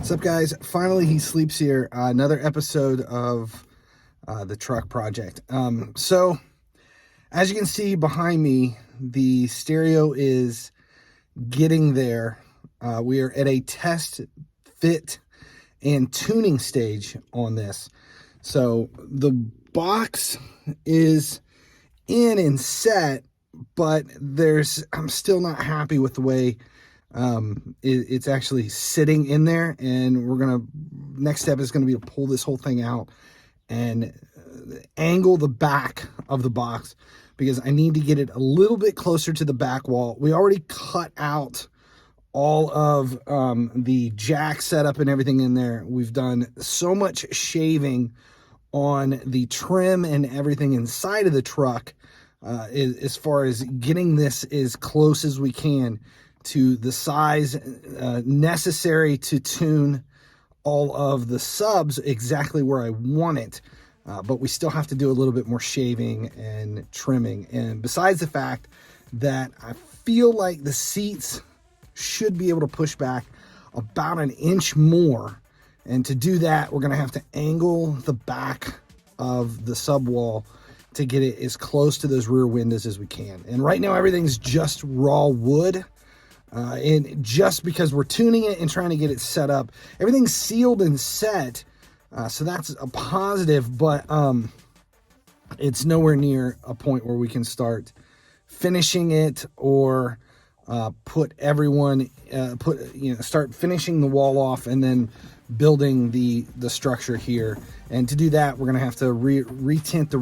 What's up, guys? Finally, he sleeps here. Another episode of the truck project. So, as you can see behind me, the stereo is getting there. We are at a test fit and tuning stage on this. So, the box is in and set, but I'm still not happy with the way it's actually sitting in there, and next step is gonna be to pull this whole thing out and angle the back of the box, because I need to get it a little bit closer to the back wall. We already cut out all of the jack setup and everything in there. We've done so much shaving on the trim and everything inside of the truck, as far as getting this as close as we can to the size necessary to tune all of the subs exactly where I want it. But we still have to do a little bit more shaving and trimming. And besides the fact that I feel like the seats should be able to push back about an inch more. And to do that, we're gonna have to angle the back of the sub wall to get it as close to those rear windows as we can. And right now everything's just raw wood. And just because we're tuning it and trying to get it set up, everything's sealed and set, so that's a positive, but it's nowhere near a point where we can start finishing it or start finishing the wall off and then building the structure here. And to do that, we're gonna have to retint the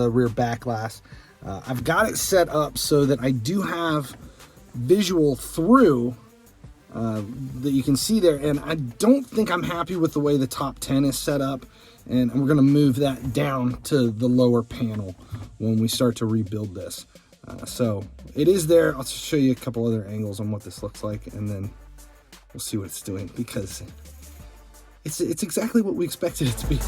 rear back glass. I've got it set up so that I do have visual through that you can see there, and I don't think I'm happy with the way the top 10 is set up, and we're going to move that down to the lower panel when we start to rebuild this. So it is there. I'll show you a couple other angles on what this looks like, and then we'll see what it's doing, because it's exactly what we expected it to be.